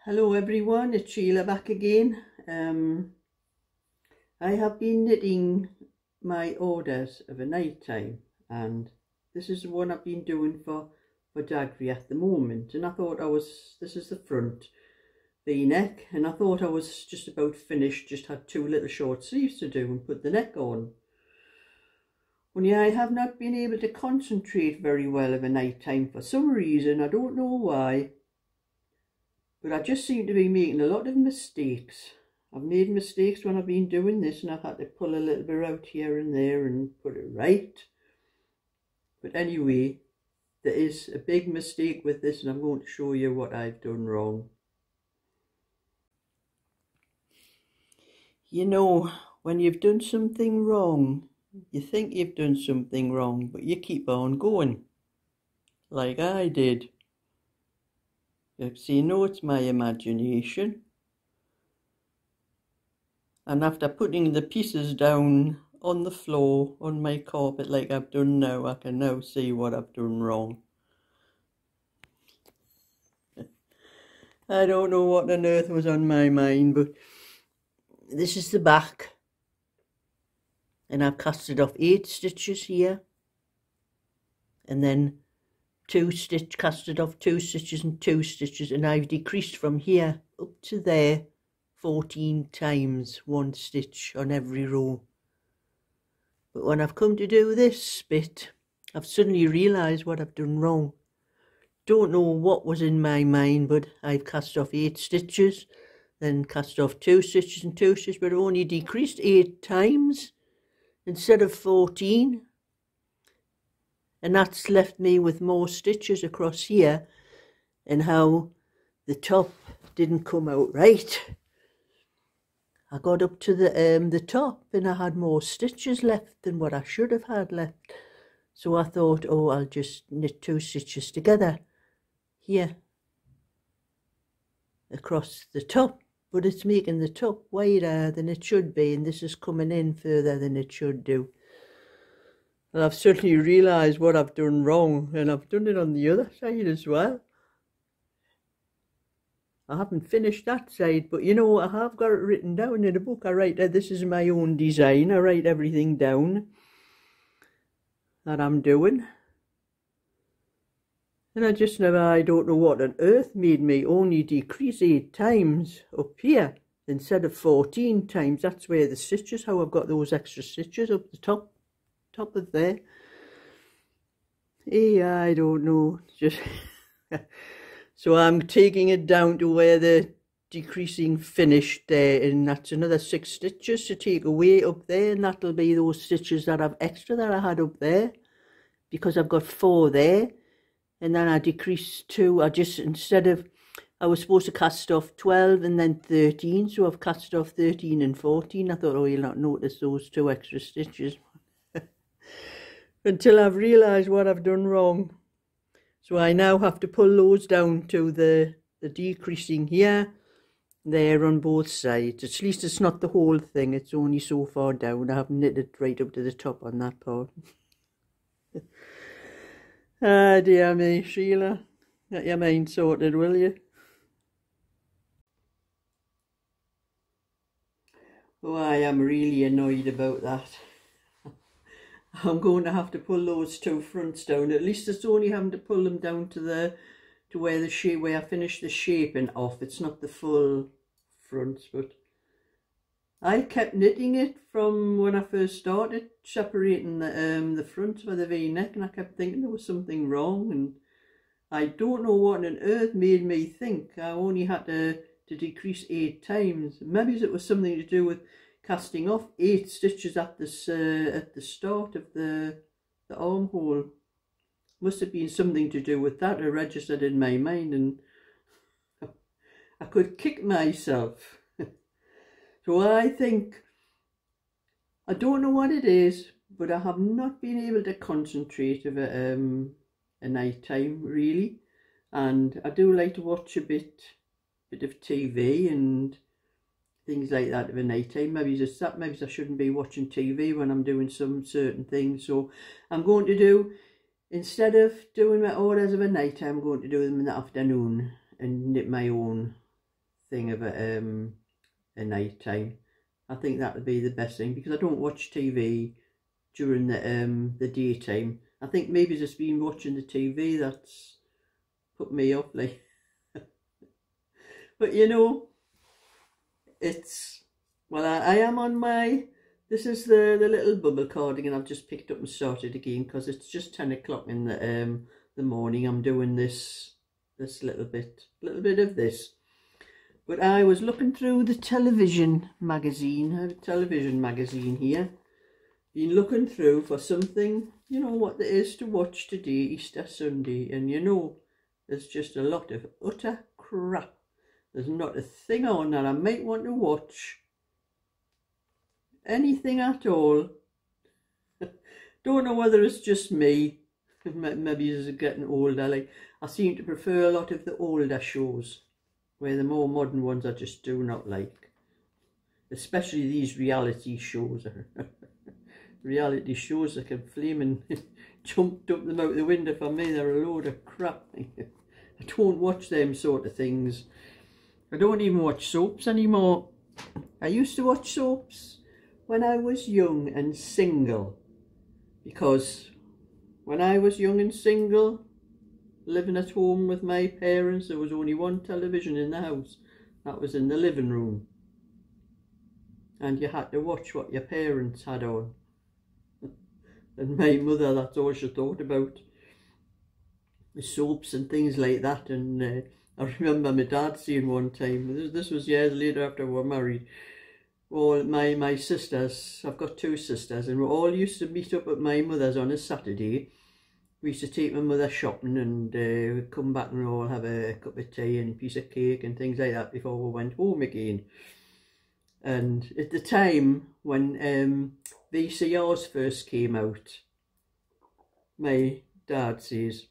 Hello everyone, it's Sheila back again. I have been knitting my orders of a night time, and this is the one I've been doing for Dagry at the moment. And I thought this is the front V-neck, and I thought I was just about finished, just had two little short sleeves to do and put the neck on. Only I have not been able to concentrate very well of a night time for some reason. I don't know why. But I just seem to be making a lot of mistakes. I've made mistakes when I've been doing this, and I've had to pull a little bit out here and there and put it right. But anyway, there is a big mistake with this, and I'm going to show you what I've done wrong. You know, when you've done something wrong, you think you've done something wrong, but you keep on going, like I did. So you know it's my imagination. And after putting the pieces down on the floor, on my carpet like I've done now, I can now see what I've done wrong. I don't know what on earth was on my mind, but this is the back. And I've casted off 8 stitches here. And then casted off 2 stitches and 2 stitches, and I've decreased from here up to there 14 times 1 stitch on every row. But when I've come to do this bit, I've suddenly realised what I've done wrong. Don't know what was in my mind, but I've cast off 8 stitches, then cast off 2 stitches and 2 stitches, but I've only decreased 8 times instead of 14. And that's left me with more stitches across here, and how the top didn't come out right. I got up to the top and I had more stitches left than what I should have had left. So I thought, oh, I'll just knit 2 stitches together here across the top. But it's making the top wider than it should be, and this is coming in further than it should do. And I've certainly realised what I've done wrong, and I've done it on the other side as well. I haven't finished that side, but you know, I have got it written down in a book. I write that this is my own design. I write everything down that I'm doing. And I don't know what on earth made me only decrease 8 times up here instead of 14 times. That's where the stitches, how I've got those extra stitches up the top of there. Yeah, I don't know. Just so I'm taking it down to where the decreasing finished there, and that's another 6 stitches to take away up there, and that'll be those stitches that I've extra that I had up there, because I've got 4 there, and then I decreased 2. I was supposed to cast off 12 and then 13, so I've cast off 13 and 14. I thought, oh, you'll not notice those 2 extra stitches. Until I've realised what I've done wrong. So I now have to pull those down to the decreasing here, there on both sides. At least it's not the whole thing, it's only so far down. I haven't knitted right up to the top on that part. Ah, dear me, Sheila. Get your mind sorted, will you? Oh, I am really annoyed about that. I'm going to have to pull those 2 fronts down. At least it's only having to pull them down to where I finished the shaping off. It's not the full fronts, but I kept knitting it from when I first started, separating the front for the V-neck, and I kept thinking there was something wrong, and I don't know what on earth made me think I only had to decrease 8 times. Maybe it was something to do with casting off 8 stitches at the start of the armhole. Must have been something to do with that. I registered in my mind, and I could kick myself. So I think, I don't know what it is, but I have not been able to concentrate of a night time really, and I do like to watch a bit of TV and things like that of a night time. Maybe it's that, maybe I shouldn't be watching TV when I'm doing some certain things. So I'm going to do, instead of doing my orders of a night time, I'm going to do them in the afternoon and knit my own thing of a night time. I think that would be the best thing, because I don't watch TV during the daytime. I think maybe just been watching the TV that's put me off, like. But you know, it's, well, I am on my, this is the little bubble cardigan I've just picked up and started again, because it's just 10 o'clock in the morning. I'm doing this little bit of this. But I was looking through the television magazine. I have a television magazine here. Been looking through for something, you know, what there is to watch today, Easter Sunday. And you know, there's just a lot of utter crap. There's not a thing on that I might want to watch. Anything at all. Don't know whether it's just me. Maybe as I'm getting older, like, I seem to prefer a lot of the older shows, where the more modern ones I just do not like. Especially these reality shows. Reality shows that can flaming jumped up them out the window. For me, they're a load of crap. I don't watch them sort of things. I don't even watch soaps anymore. I used to watch soaps when I was young and single, because when I was young and single, living at home with my parents, there was only one television in the house. That was in the living room. And you had to watch what your parents had on. And my mother, that's all she thought about. The soaps and things like that. And I remember my dad saying one time, this was years later after we were married, all my sisters, I've got two sisters, and we all used to meet up at my mother's on a Saturday. We used to take my mother shopping, and we'd come back and all have a cup of tea and a piece of cake and things like that before we went home again. And at the time when VCRs first came out, my dad says,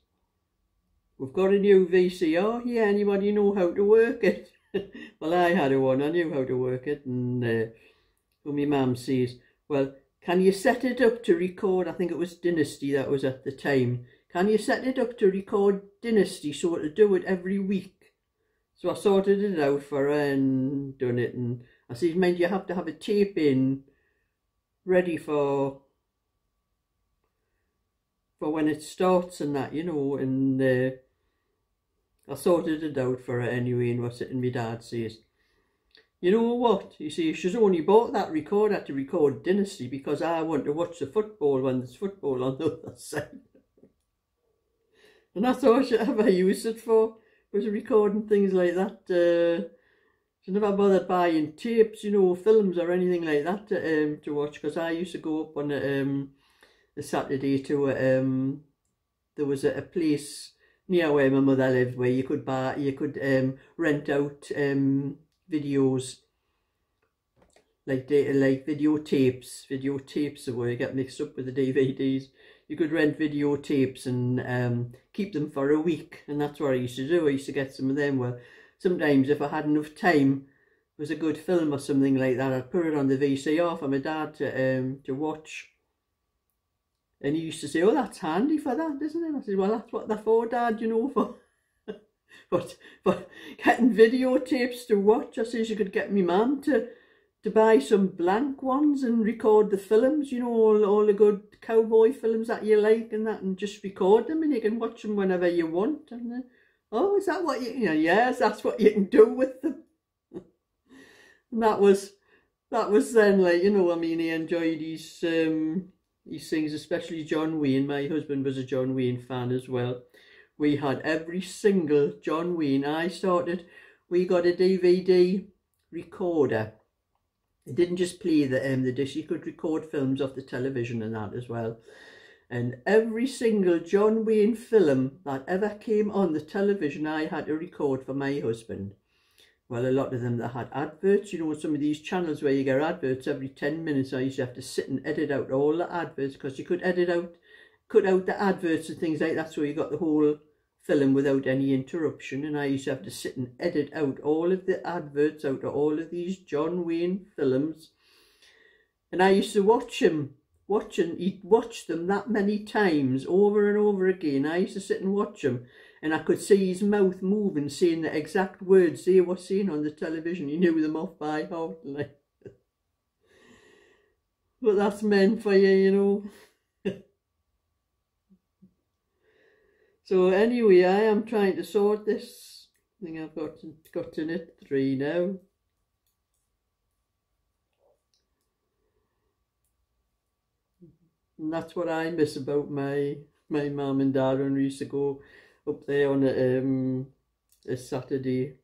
"We've got a new VCR here, anybody know how to work it?" Well, I had one, I knew how to work it, and my mum says, "Well, can you set it up to record," I think it was Dynasty that was at the time, "can you set it up to record Dynasty so it'll do it every week?" So I sorted it out for her and done it, and I said, "Mind you have to have a tape in ready for when it starts and that, you know," and I sorted it out for her anyway, and was it, and my dad says, "You know what?" He says, "She's only bought that recorder to record Dynasty because I want to watch the football when there's football on the other side." And that's all she ever used it for, was recording things like that. She never bothered buying tapes, you know, films or anything like that to watch, because I used to go up on a Saturday to there was a place near where my mother lived where you could rent out videos, like videotapes are where you get mixed up with the DVDs. You could rent videotapes and keep them for a week, and that's what I used to do. I used to get some of them. Well, sometimes if I had enough time, it was a good film or something like that, I'd put it on the VCR for my dad to watch. And he used to say, "Oh, that's handy for that, isn't it?" I said, "Well, that's what they're for, Dad, you know, for but getting videotapes to watch." I says, "You could get me mum to buy some blank ones and record the films, you know, all the good cowboy films that you like and that, and just record them, and you can watch them whenever you want." And "Oh, is that what you know?" "Yes, that's what you can do with them." And that was then, like, you know, I mean, he enjoyed these things, especially John Wayne. My husband was a John Wayne fan as well. We had every single John Wayne. We got a DVD recorder. It didn't just play the disc, you could record films off the television and that as well. And every single John Wayne film that ever came on the television, I had to record for my husband. Well, a lot of them that had adverts, you know, some of these channels where you get adverts every 10 minutes, I used to have to sit and edit out all the adverts, because you could cut out the adverts and things like that, so you got the whole film without any interruption. And I used to have to sit and edit out all of the adverts out of all of these John Wayne films. And I used to watch them that many times, over and over again. I used to sit and watch them. and I could see his mouth moving, saying the exact words they were saying on the television. He knew them off by heart, like. But that's meant for you, you know. So anyway, I am trying to sort this. I think I've got to knit 3 now. And that's what I miss about my mum and dad when we used to go up there on a Saturday.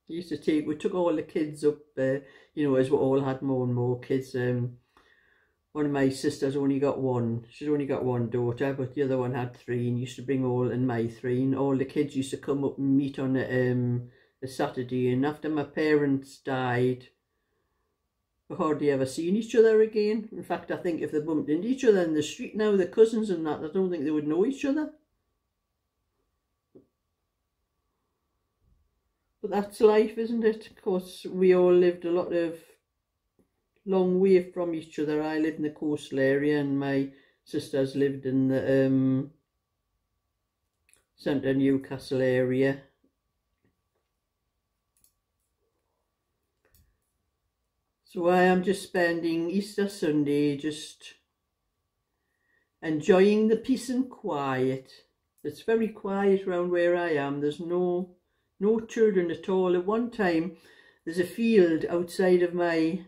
We took all the kids up there, you know, as we all had more and more kids. One of my sisters only got one. She's only got one daughter, but the other one had 3, and used to bring all, and my 3, and all the kids used to come up and meet on a Saturday. And after my parents died, we hardly ever seen each other again. In fact, I think if they bumped into each other in the street now, the cousins and that, I don't think they would know each other. But that's life, isn't it? Of course, we all lived a long way from each other. I lived in the coastal area, and my sisters lived in the centre Newcastle area. So I am just spending Easter Sunday just enjoying the peace and quiet. It's very quiet around where I am. There's no children at all. At one time, there's a field outside of my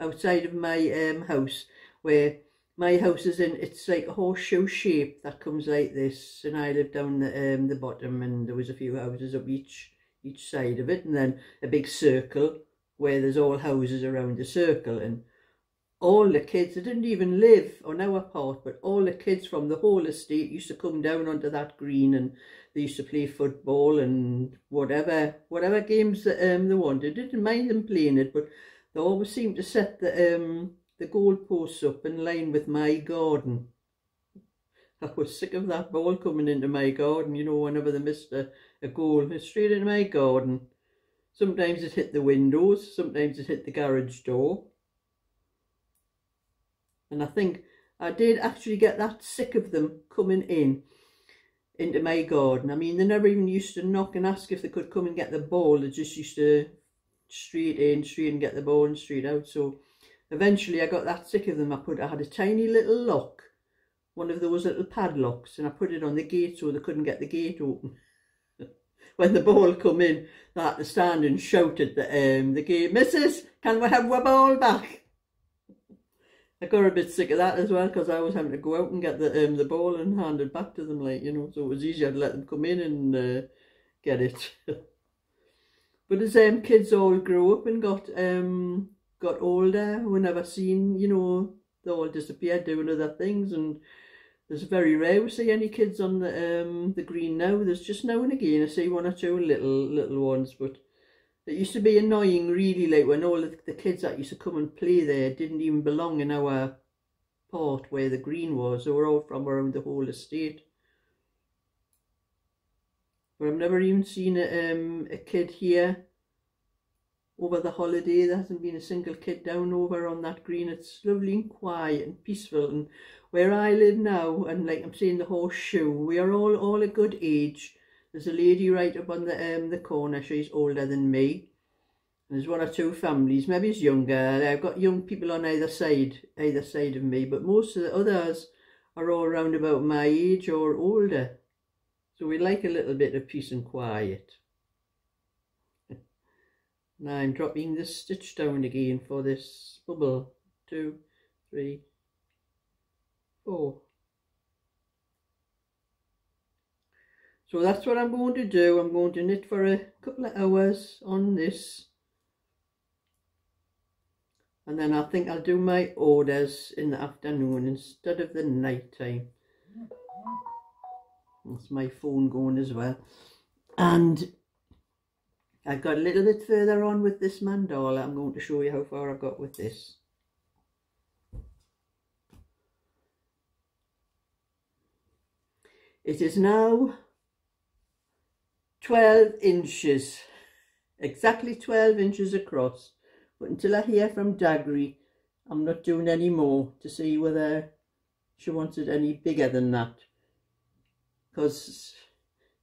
house, where my house is in. It's like a horseshoe shape that comes like this, and I live down the bottom, and there was a few houses up each side of it, and then a big circle where there's all houses around the circle, and all the kids, they didn't even live on our part, but all the kids from the whole estate used to come down onto that green, and they used to play football and whatever games that they wanted. Didn't mind them playing it, but they always seemed to set the goalposts up in line with my garden. I was sick of that ball coming into my garden, you know, whenever they missed a goal, straight into my garden. Sometimes it hit the windows, sometimes it hit the garage door. And I think I did actually get that sick of them coming into my garden. I mean, they never even used to knock and ask if they could come and get the ball. They just used to straight in, straight and get the ball and straight out. So eventually I got that sick of them. I had a tiny little lock, one of those little padlocks, and I put it on the gate so they couldn't get the gate open. When the ball come in, they had to stand and shout at the gate, "Missus, can we have our ball back?" I got a bit sick of that as well, because I was having to go out and get the ball and hand it back to them, like, you know, so it was easier to let them come in and get it. But as kids all grew up and got older, we never seen, you know, they all disappeared doing other things, and there's very rare we see any kids on the green now. There's just now and again I see 1 or 2 little ones, but it used to be annoying, really, like when all the kids that used to come and play there didn't even belong in our part where the green was. They were all from around the whole estate. But I've never even seen a kid here over the holiday. There hasn't been a single kid down over on that green. It's lovely and quiet and peaceful. And where I live now, and like I'm saying, the horseshoe, we are all a good age. There's a lady right up on the corner. She's older than me. There's 1 or 2 families, maybe it's younger. I've got young people on either side of me, but most of the others are all around about my age or older. So we like a little bit of peace and quiet. Now I'm dropping this stitch down again for this bubble. 2, 3, 4. So that's what I'm going to do. I'm going to knit for a couple of hours on this. And then I think I'll do my orders in the afternoon instead of the night time. That's my phone going as well. And I've got a little bit further on with this mandala. I'm going to show you how far I've got with this. It is now 12 inches, exactly 12 inches across. But until I hear from Daggery, I'm not doing any more to see whether she wants it any bigger than that, because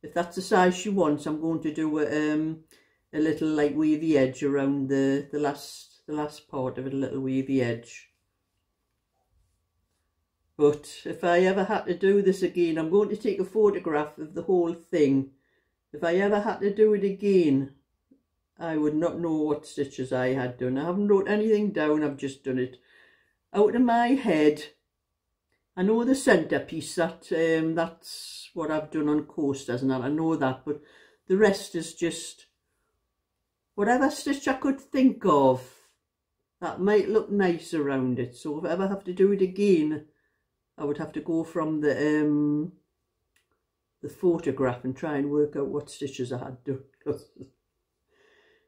if that's the size she wants, I'm going to do a little like wavy edge around the last part of it, a little wavy edge. But if I ever had to do this again, I'm going to take a photograph of the whole thing. If I ever had to do it again, I would not know what stitches I had done. I haven't wrote anything down, I've just done it out of my head. I know the centrepiece, that's what I've done on coasters and that, I know that, but the rest is just whatever stitch I could think of that might look nice around it. So if I ever have to do it again, I would have to go from the photograph and try and work out what stitches I had done.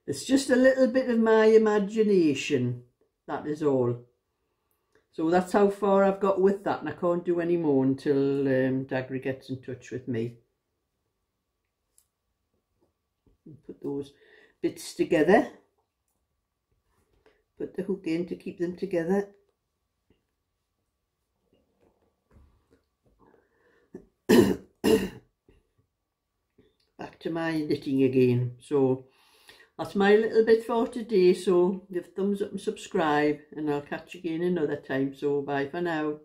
It's just a little bit of my imagination, that is all. So that's how far I've got with that, and I can't do any more until Dagry gets in touch with me. Put those bits together. Put the hook in to keep them together. Back to my knitting again. So that's my little bit for today. So give thumbs up and subscribe, and I'll catch you again another time. So bye for now.